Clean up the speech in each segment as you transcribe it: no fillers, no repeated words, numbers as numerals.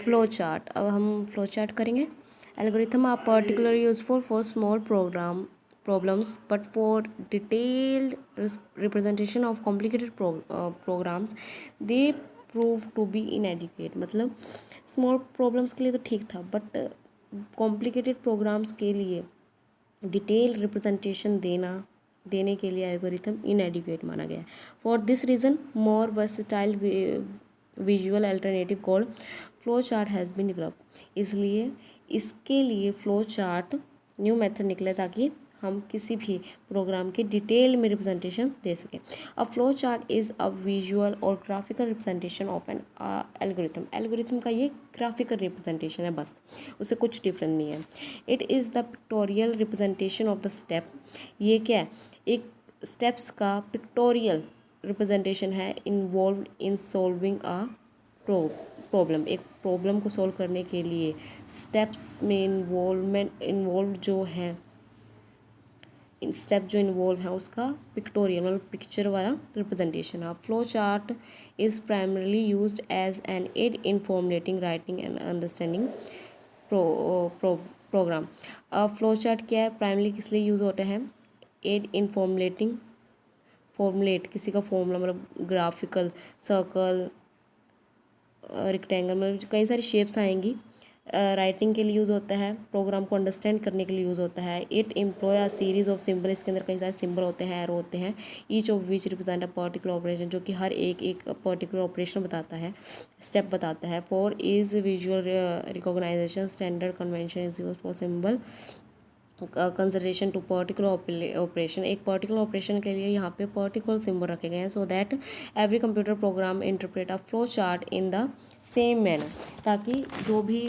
Flow chart. अब हम flow chart करेंगे। Algorithm are particularly useful for small problems, but for detailed representation of complicated programs they prove to be inadequate। मतलब small problems के लिए तो ठीक था, बट कॉम्प्लिकेटेड प्रोग्राम्स के लिए डिटेल रिप्रेजेंटेशन देने के लिए एल्गोरिथम इनएडिक्वेट माना गया है। For this reason more versatile visual alternative called flow chart has been developed. इसलिए इसके लिए फ्लो चार्ट न्यू मेथड निकले ताकि हम किसी भी प्रोग्राम की डिटेल में रिप्रेजेंटेशन दे सकें। A flow chart is a visual और graphical representation of an algorithm. Algorithm का ये ग्राफिकल रिप्रेजेंटेशन है, बस उससे कुछ डिफरेंट नहीं है। It is the pictorial representation of the step. ये क्या है? एक स्टेप्स का पिक्टोरियल रिप्रेजेंटेशन है involve in solving a problem. एक प्रॉब्लम को सॉल्व करने के लिए स्टेप्स में इन्वॉल्व जो है, स्टेप जो इन्वॉल्व है उसका पिक्टोरियल मतलब पिक्चर वाला रिप्रेजेंटेशन है। Flow chart is primarily used as an aid in formulating, writing and understanding program. Flow chart क्या है? प्राइमरली किस लिए यूज़ होता है? एड इन फॉर्मुलेट किसी का फॉर्मूला, मतलब ग्राफिकल, सर्कल, रेक्टेंगल, मतलब कई सारी शेप्स आएंगी। राइटिंग के लिए यूज़ होता है, प्रोग्राम को अंडरस्टैंड करने के लिए यूज़ होता है। It employ a series of symbol. इसके अंदर कई सारे सिंबल होते हैं, एरो होते हैं। Each of which represent a particular operation, जो कि हर एक पर्टिकुलर ऑपरेशन बताता है, स्टेप बताता है। For is visual recognisation standard convention is use for symbol consideration to particular operation. एक पर्टिकुलर ऑपरेशन के लिए यहाँ पे पर्टिकुलर सिंबल रखे गए हैं, so that every computer program interpret a flow chart in the same manner, ताकि जो भी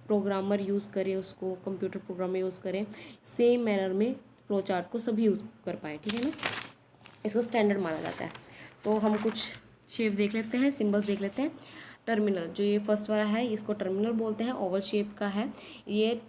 प्रोग्रामर यूज़ करे, उसको कंप्यूटर प्रोग्रामर यूज़ करें सेम मैनर में फ्लो चार्ट को सभी यूज़ कर पाए, ठीक है ना। इसको स्टैंडर्ड माना जाता है। तो हम कुछ शेप देख लेते हैं, सिंबल्स देख लेते हैं। टर्मिनल, जो ये फर्स्ट वाला है इसको टर्मिनल बोलते हैं, ओवल शेप का है। ये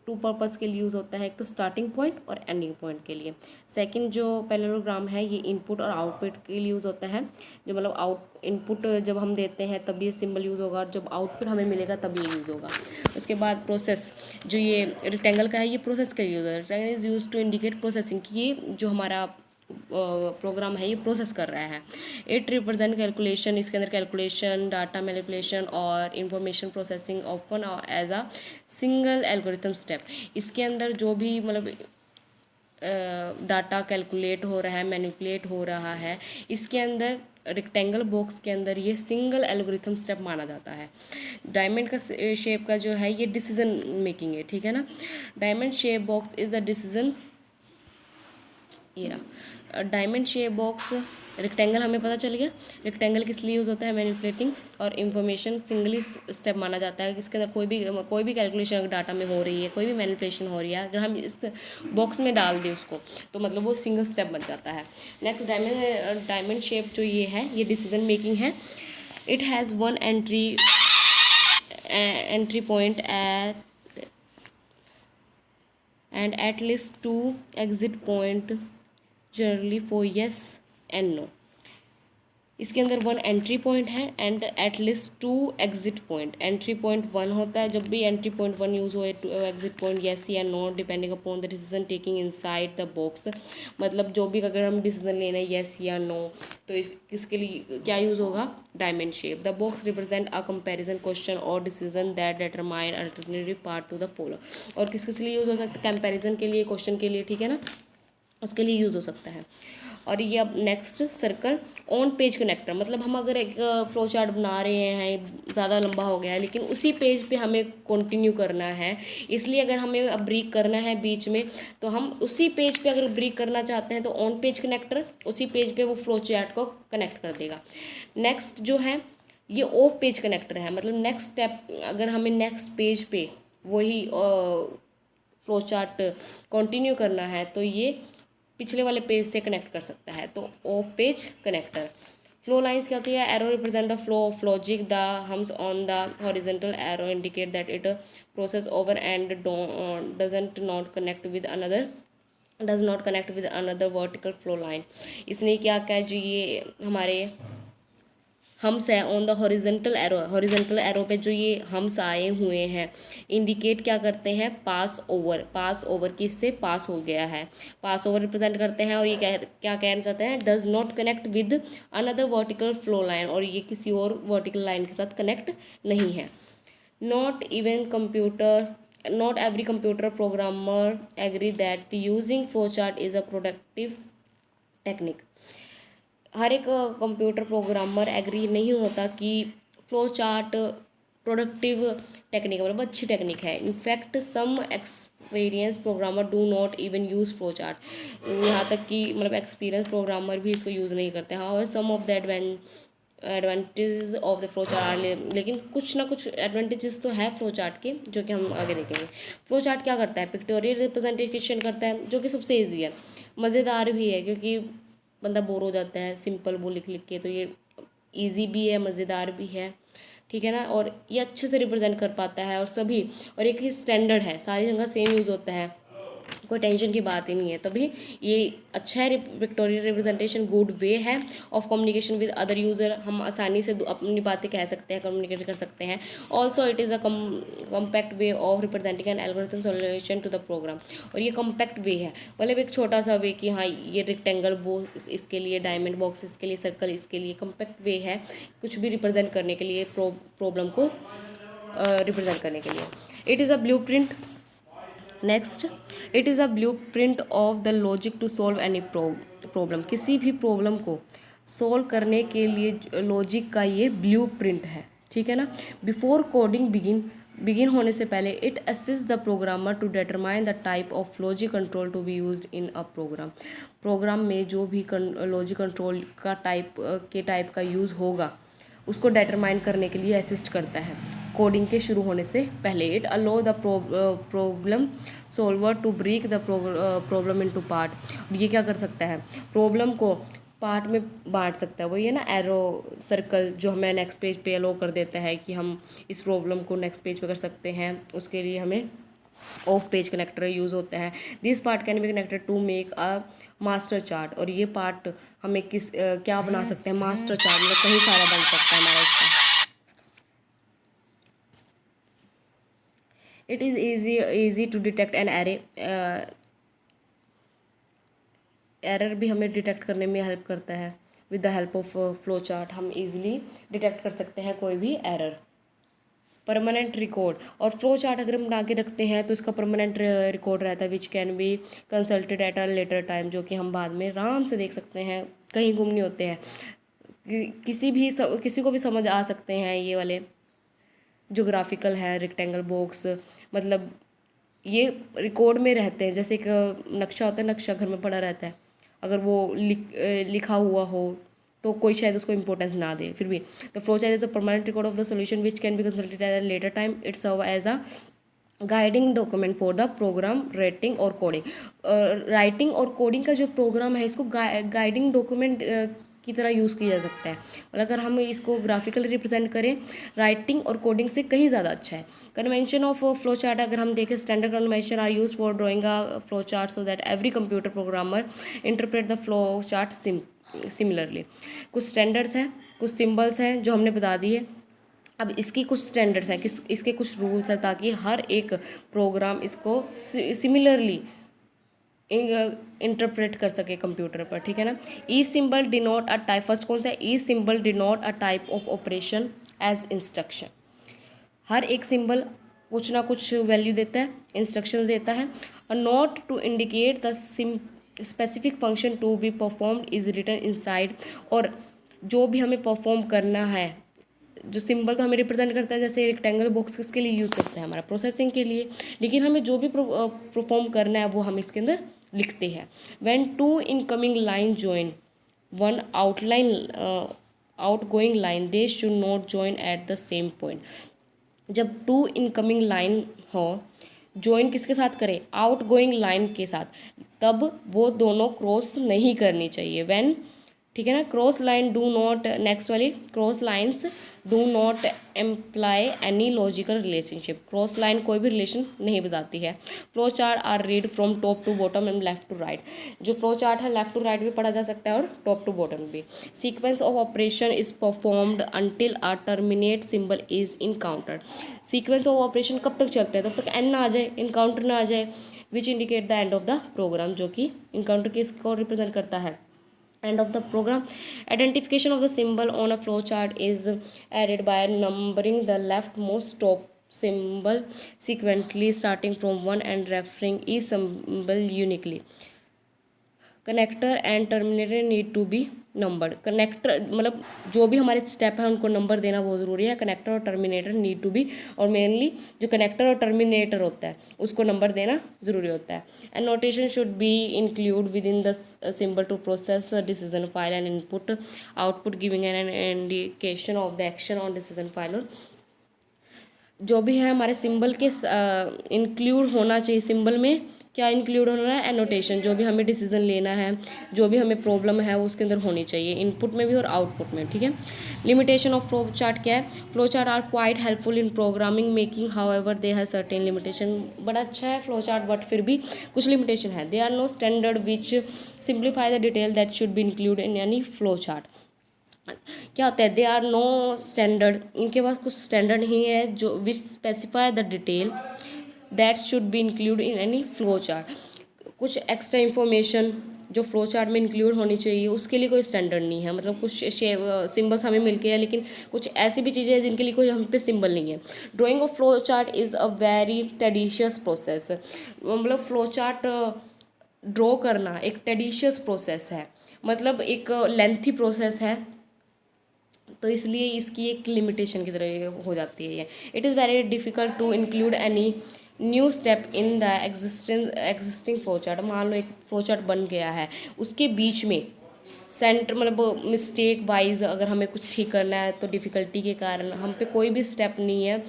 टू पर्पज़ के लिए यूज़ होता है, एक तो स्टार्टिंग पॉइंट और एंडिंग पॉइंट के लिए। सेकंड जो पैरेललोग्राम है ये इनपुट और आउटपुट के लिए यूज़ होता है। जो मतलब इनपुट जब हम देते हैं तब ये सिंबल यूज़ होगा, और जब आउटपुट हमें मिलेगा तब ये यूज़ होगा। उसके बाद प्रोसेस, जो ये रेक्टेंगल का है ये प्रोसेस के लिए यूज़ है। Rectangle is use to indicate processing, कि ये जो हमारा प्रोग्राम है ये प्रोसेस कर रहा है। इट रिप्रेजेंट कैलकुलेशन, इसके अंदर कैलकुलेशन, डाटा मैनिपुलेशन और information processing often as a single algorithm step. इसके अंदर जो भी मतलब डाटा कैलकुलेट हो रहा है, मैनिपुलेट हो रहा है, इसके अंदर रेक्टेंगल बॉक्स के अंदर ये सिंगल एल्गोरिथम स्टेप माना जाता है। डायमंड का शेप का जो है ये डिसीजन मेकिंग है, ठीक है ना। Diamond shape box is the decision, ये रहा डायमंड शेप बॉक्स। रेक्टेंगल हमें पता चल गया, रेक्टेंगल किस लिए यूज़ होता है? मैनिपुलेटिंग और इन्फॉर्मेशन सिंगली स्टेप माना जाता है। इसके अंदर कोई भी कैलकुलेशन अगर डाटा में हो रही है, कोई भी मैनिपुलेशन हो रही है, अगर हम इस बॉक्स में डाल दें उसको, तो मतलब वो सिंगल स्टेप बन जाता है। नेक्स्ट डायमंड शेप जो ये है ये डिसीजन मेकिंग है। It has one entry point and at least two exit point generally for yes and no। इसके अंदर वन एंट्री पॉइंट है and at least two exit point. Entry point one होता है जब भी एंट्री पॉइंट वन यूज़ हो, exit point yes या no depending upon the decision taking inside the box. मतलब जो भी अगर हम डिसीजन लेना है येस या नो, तो इसके लिए क्या यूज़ होगा? Diamond shape. The box represent a comparison question और decision that determine alternative part to the follow. और किस लिए यूज़ हो सकता है? कंपैरिजन के लिए, क्वेश्चन के लिए, ठीक है ना, उसके लिए यूज़ हो सकता है। और ये अब next circle on page connector, मतलब हम अगर एक फ्लो चार्ट बना रहे हैं, ज़्यादा लंबा हो गया है लेकिन उसी पेज पे हमें कंटिन्यू करना है, इसलिए अगर हमें अब ब्रेक करना है बीच में तो हम उसी पेज पे अगर ब्रेक करना चाहते हैं तो ऑन पेज कनेक्टर उसी पेज पे वो फ्लो चार्ट को कनेक्ट कर देगा। नेक्स्ट जो है ये ऑफ पेज कनेक्टर है, मतलब नेक्स्ट स्टेप अगर हमें नेक्स्ट पेज पे वही फ्लो चार्ट कंटिन्यू करना है तो ये पिछले वाले पेज से कनेक्ट कर सकता है, तो of page connector. Flow lines क्या होती है? Arrow represent the flow of logic, the hums on the horizontal arrow indicate that it process over and doesn't not connect with another vertical flow line. इसने क्या क्या जो ये हमारे hums है ऑन द हॉरिजेंटल एरो पे जो ये हम्स आए हुए हैं इंडिकेट क्या करते हैं, पास ओवर किससे, पास हो गया है, पास ओवर रिप्रेजेंट करते हैं। और ये क्या कहना चाहते हैं, does not connect with another vertical flow line, और ये किसी और वर्टिकल लाइन के साथ कनेक्ट नहीं है। Not every computer programmer agree that using flowchart is a productive technique. हर एक कंप्यूटर प्रोग्रामर एग्री नहीं होता कि फ्लो चार्ट प्रोडक्टिव टेक्निक मतलब अच्छी टेक्निक है। In fact some experience programmer do not even use flow chart, यहाँ तक कि मतलब एक्सपीरियंस प्रोग्रामर भी इसको यूज़ नहीं करते। हाँ, some of the advantage of the flow chart, लेकिन कुछ ना कुछ एडवांटेजेस तो है फ्लो चार्ट के, जो कि हम आगे देखेंगे। फ्लो चार्ट क्या करता है, पिक्टोरियल रिप्रेजेंटेशन करता है, जो कि सबसे ईजी है, मज़ेदार भी है, क्योंकि बंदा बोर हो जाता है सिंपल वो लिख लिख के, तो ये इजी भी है, मज़ेदार भी है, ठीक है ना। और ये अच्छे से रिप्रेजेंट कर पाता है और सभी, और एक ही स्टैंडर्ड है, सारी जगह सेम यूज़ होता है, कोई टेंशन की बात ही नहीं है। तभी ये अच्छा है, पिक्टोरियल रिप्रेजेंटेशन गुड वे है of communication with other user, हम आसानी से अपनी बातें कह सकते हैं, कम्युनिकेट कर सकते हैं। Also it is a compact way of representing an algorithm solution to the program, और ये कम्पैक्ट वे है, मतलब एक छोटा सा वे कि हाँ ये रेक्टेंगल बॉक्स इसके लिए, डायमंड बॉक्स इसके लिए, सर्कल इसके लिए, कम्पैक्ट वे है कुछ भी रिप्रेजेंट करने के लिए, प्रॉब्लम को रिप्रेजेंट करने के लिए। It is a blueprint. Next, it is a blueprint of the logic to solve any problem, किसी भी प्रॉब्लम को सॉल्व करने के लिए लॉजिक का ये ब्लू प्रिंट है, ठीक है ना। बिफोर कोडिंग बिगिन होने से पहले it assist the programmer to determine the type of logic control to be used in a program में जो भी लॉजिक कंट्रोल का टाइप का यूज़ होगा उसको डिटरमाइन करने के लिए असिस्ट करता है कोडिंग के शुरू होने से पहले। It allow the problem solver to break the problem into part, ये क्या कर सकता है, प्रॉब्लम को पार्ट में बांट सकता है। वो ये ना एरो सर्कल जो हमें नेक्स्ट पेज पे अलो कर देता है कि हम इस प्रॉब्लम को नेक्स्ट पेज पे कर सकते हैं, उसके लिए हमें ऑफ पेज कनेक्टर यूज़ होता है। This part can be connected to make a master chart, और ये पार्ट हमें क्या बना सकते हैं, मास्टर चार्ट, मतलब कहीं सारा बन सकता है हमारा इसका। It is easy to detect an error भी हमें डिटेक्ट करने में हेल्प करता है। With the help of flow chart हम इजीली डिटेक्ट कर सकते हैं कोई भी एरर। परमानेंट रिकॉर्ड, और फ्लो चार्ट अगर हम बना के रखते हैं तो इसका परमानेंट रिकॉर्ड रहता है, विच can be consulted at a later time, जो कि हम बाद में आराम से देख सकते हैं, कहीं गुम नहीं होते हैं, किसी को भी समझ आ सकते हैं। ये वाले जो ग्राफिकल है रेक्टेंगल बॉक्स, मतलब ये रिकॉर्ड में रहते हैं, जैसे एक नक्शा होता है, नक्शा घर में पड़ा रहता है, अगर वो लिखा हुआ हो तो कोई शायद उसको इंपॉर्टेंस ना दे, फिर भी the flow chart is a permanent record of the solution which can be consulted at a later time. It serve as a guiding document for the program writing और कोडिंग। राइटिंग और coding का जो programme है इसको guiding document की तरह use किया जा सकता है, और अगर हम इसको ग्राफिकली रिप्रेजेंट करें राइटिंग और कोडिंग से कहीं ज़्यादा अच्छा है। कन्वेंशन ऑफ फ्लो चार्ट अगर हम देखें, standard convention are use for drawing a flow chart so that every computer programmer interpret the flow chart similarly. कुछ स्टैंडर्ड्स हैं, कुछ सिम्बल्स हैं जो हमने बता दिए। अब इसकी कुछ स्टैंडर्ड्स हैं, इसके कुछ रूल्स हैं, ताकि हर एक प्रोग्राम इसको सिमिलरली इंटरप्रेट कर सके कंप्यूटर पर, ठीक है ना। ई symbol denote a type, first कौन सा है, ई symbol denote a type of operation as instruction. हर एक सिंबल कुछ ना कुछ वैल्यू देता है, इंस्ट्रक्शन देता है। A note to indicate the specific function to be performed is written inside, और जो भी हमें परफॉर्म करना है, जो सिंबल तो हमें रिप्रेजेंट करता है, जैसे रेक्टेंगल बॉक्स किसके लिए यूज़ करते हैं, हमारा प्रोसेसिंग के लिए, लेकिन हमें जो भी परफॉर्म करना है वो हम इसके अंदर लिखते हैं। When two incoming line join one outgoing line they should not join at the same point. जब टू इनकमिंग लाइन हो, ज्वाइन किसके साथ करें, आउटगोइंग लाइन के साथ, तब वो दोनों क्रॉस नहीं करनी चाहिए। व्हेन ठीक है ना। Cross line do not, next वाली, cross lines do not employ any logical relationship. Cross line कोई भी रिलेशन नहीं बताती है। Flow chart are read from top to bottom and left to right. जो फ्लो चार्ट है लेफ्ट टू राइट भी पढ़ा जा सकता है और टॉप टू बॉटम भी। Sequence of operation is performed until a terminate symbol is encountered. Sequence of operation कब तक चलते हैं, तब तक एन ना आ जाए, इनकाउंटर ना आ जाए, which indicate the end of the program, जो कि इनकाउंटर किसको रिप्रेजेंट करता है, end of the program. Identification of the symbol on a flowchart is added by numbering the leftmost top symbol sequentially starting from 1 and referring each symbol uniquely. Connector and terminator need to be numbered. Connector मतलब जो भी हमारे step है उनको number देना बहुत ज़रूरी है। कनेक्टर और टर्मिनेटर नीड टू बी, और मेनली जो कनेक्टर और टर्मिनेटर होता है उसको नंबर देना ज़रूरी होता है। And notation should be include within the symbol to process decision file and input output giving an indication of the action on decision file. और जो भी है हमारे सिंबल के इंक्लूड होना चाहिए, सिंबल में क्या इंक्लूड होना है, एनोटेशन, जो भी हमें डिसीजन लेना है, जो भी हमें प्रॉब्लम है वो उसके अंदर होनी चाहिए, इनपुट में भी और आउटपुट में, ठीक है। लिमिटेशन ऑफ फ्लो चार्ट क्या है, flow chart are quite helpful in programming making, however they have certain limitation. बड़ा अच्छा है फ्लो चार्ट, बट फिर भी कुछ लिमिटेशन है। They are no standard which simplify the detail that should be include in any flow chart. क्या होता है, दे आर नो स्टैंडर्ड, इनके पास कुछ स्टैंडर्ड नहीं है जो which specify the detail that should be include in any flow chart. कुछ extra information जो फ्लो चार्ट में इंक्लूड होनी चाहिए उसके लिए कोई स्टैंडर्ड नहीं है। मतलब कुछ सिंबल्स हमें मिल के है, लेकिन कुछ ऐसी भी चीज़ें हैं जिनके लिए कोई हम पे सिंबल नहीं है। Drawing of flow chart is a very tedious process. मतलब फ्लो चार्ट ड्रॉ करना एक टेडिशियस प्रोसेस है, मतलब एक लेंथी प्रोसेस है, तो इसलिए इसकी एक लिमिटेशन की तरह हो जाती है ये। It is very difficult to include any new step in the existing flow chart. मान लो एक फ्लो चार्ट बन गया है, उसके बीच में सेंटर मतलब मिस्टेक वाइज अगर हमें कुछ ठीक करना है तो डिफ़िकल्टी के कारण हम पे कोई भी स्टेप नहीं है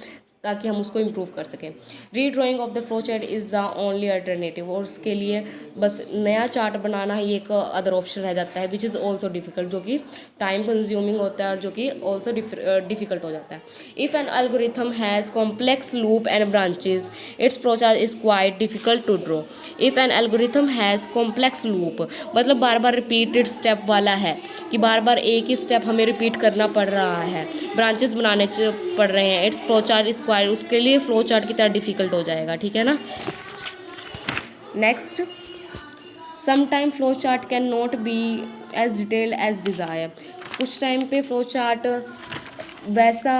ताकि हम उसको इम्प्रूव कर सकें। Redrawing of the flow chart is the only alternative, और उसके लिए बस नया चार्ट बनाना ही एक अदर ऑप्शन रह जाता है, विच इज़ ऑल्सो डिफ़िकल्ट, जो कि टाइम कंज्यूमिंग होता है और जो कि ऑल्सो डिफ़िकल्ट हो जाता है। If an algorithm has complex loop and branches its flow chart is quite difficult to draw. If an algorithm has complex loop मतलब बार बार रिपीटेड स्टेप वाला है, कि बार बार एक ही स्टेप हमें रिपीट करना पड़ रहा है, ब्रांचेस बनाने पड़ रहे हैं, it's flow chart is quite, उसके लिए फ्लो चार्ट की तरह डिफ़िकल्ट हो जाएगा, ठीक है ना। Next, sometime flow chart can not be as detailed as desire. कुछ टाइम पे फ्लो चार्ट वैसा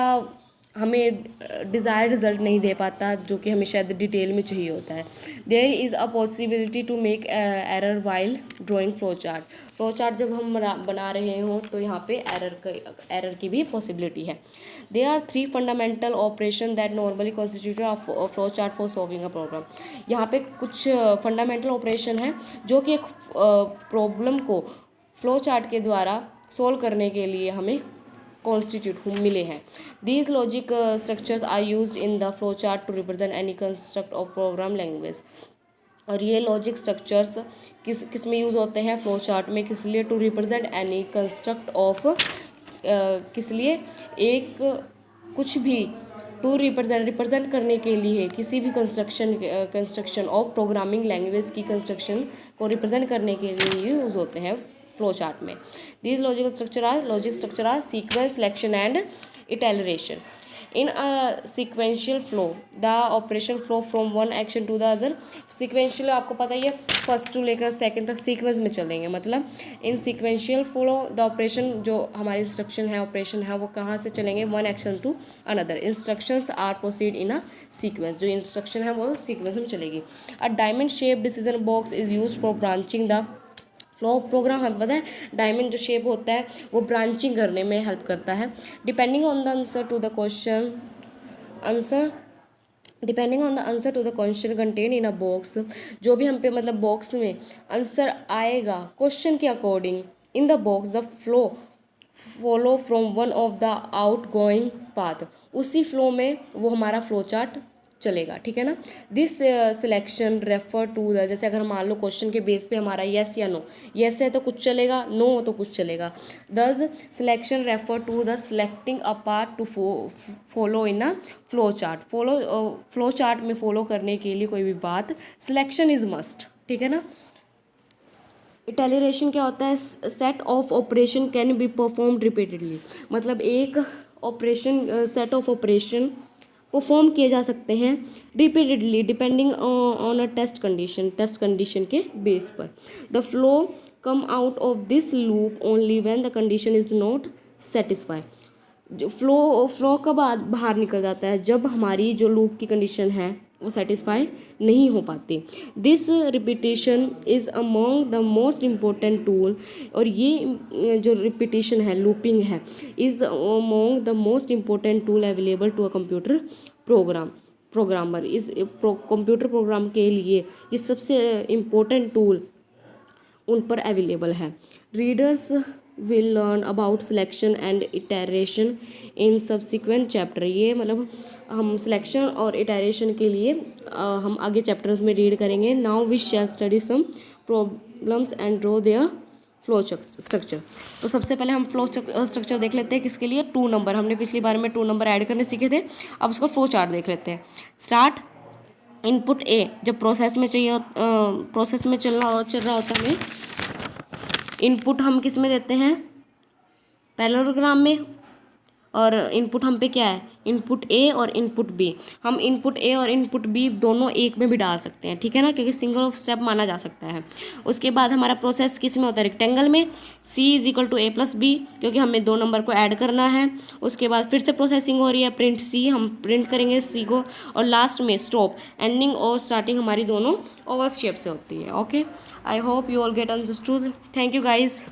हमें डिज़ायर रिजल्ट नहीं दे पाता जो कि हमें शायद डिटेल में चाहिए होता है। There is a possibility to make error while drawing flow chart. Flow chart जब हम बना रहे हों तो यहाँ पे एरर की भी पॉसिबिलिटी है। There are 3 fundamental operation that normally constitute a flow chart for solving a problem. यहाँ पे कुछ फंडामेंटल ऑपरेशन है जो कि एक प्रॉब्लम को फ्लो चार्ट के द्वारा सोल्व करने के लिए हमें कॉन्स्टिट्यूट मिले हैं। These logic structures are use in the flow chart to represent any construct of program language. और ये लॉजिक स्ट्रक्चर्स किस में यूज़ होते हैं, फ्लो चार्ट में, किस लिए, to represent any construct of, किस लिए, एक कुछ भी, टू रिप्रेजेंट करने के लिए किसी भी कंस्ट्रक्शन ऑफ प्रोग्रामिंग लैंग्वेज की कंस्ट्रक्शन को रिप्रेजेंट करने के लिए यूज़ होते हैं फ्लो चार्ट में। These logic structure are sequence, selection and iteration. In a sequential flow, the operation flow from one action to the other. Sequential आपको पता ही है, फर्स्ट टू लेकर सेकंड तक सीक्वेंस में चलेंगे। मतलब इन सीक्वेंशियल फ्लो द ऑपरेशन, जो हमारी इंस्ट्रक्शन है, ऑपरेशन है, वो कहाँ से चलेंगे, one action to another. Instructions are proceed in a sequence, जो इंस्ट्रक्शन है वो सीक्वेंस में चलेगी। A diamond shape decision box is use for branching the flow program. हमें पता है डायमंड जो शेप होता है वो ब्रांचिंग करने में हेल्प करता है। Depending on the answer to the question to the question contain in a box, जो भी हम पे मतलब बॉक्स में आंसर आएगा क्वेश्चन के according in the box, the flow follow from one of the out going path, उसी flow में वो हमारा फ्लो चार्ट चलेगा, ठीक है ना। This selection refer to the, जैसे अगर मान लो क्वेश्चन के बेस पे हमारा येस या नो, येस है तो कुछ चलेगा, नो हो तो कुछ चलेगा। This selection refer to the selecting a part to follow in a flow chart, flow chart में फॉलो करने के लिए कोई भी बात, सिलेक्शन इज मस्ट, ठीक है ना। इटैलिरेशन क्या होता है, set of operation can be performed repeatedly, मतलब एक operation, set of operation perform किए जा सकते हैं repeatedly depending on a test condition के बेस पर। The flow come out of this loop only when the condition is not satisfy, जो flow कब बाहर निकल जाता है, जब हमारी जो लूप की कंडीशन है वो सेटिस्फाई नहीं हो पाती। This repetition is among the most important tool, और ये जो रिपीटेशन है, लूपिंग है, is among the most important tool available to a computer programmer. इस कंप्यूटर प्रोग्राम के लिए ये सबसे इम्पोर्टेंट टूल उन पर अवेलेबल है। Readers will learn about selection and iteration in subsequent chapter, ये मतलब हम सिलेक्शन और इटरेशन के लिए हम आगे चैप्टर्स में रीड करेंगे। Now we shall study some problems and draw their flow structure. तो सबसे पहले हम फ्लो स्ट्रक्चर देख लेते हैं, किसके लिए, 2 नंबर, हमने पिछली बार में 2 नंबर ऐड करने सीखे थे, अब उसका फ्लो चार्ट देख लेते हैं। स्टार्ट इनपुट ए, जब प्रोसेस में चाहिए, प्रोसेस में चल रहा होता है, हमें इनपुट हम किस में देते हैं, पैरेललोग्राम में, और इनपुट हम पे क्या है, इनपुट ए और इनपुट बी। हम इनपुट ए और इनपुट बी दोनों एक में भी डाल सकते हैं, ठीक है ना, क्योंकि सिंगल ऑफ स्टेप माना जा सकता है। उसके बाद हमारा प्रोसेस किस में होता है, रेक्टेंगल में, C is equal to A plus B, क्योंकि हमें 2 नंबर को ऐड करना है। उसके बाद फिर से प्रोसेसिंग हो रही है, प्रिंट सी, हम प्रिंट करेंगे सी को, और लास्ट में स्टॉप, एंडिंग और स्टार्टिंग हमारी दोनों ओवल शेप से होती है। Okay, I hope you all get understood. Thank you guys.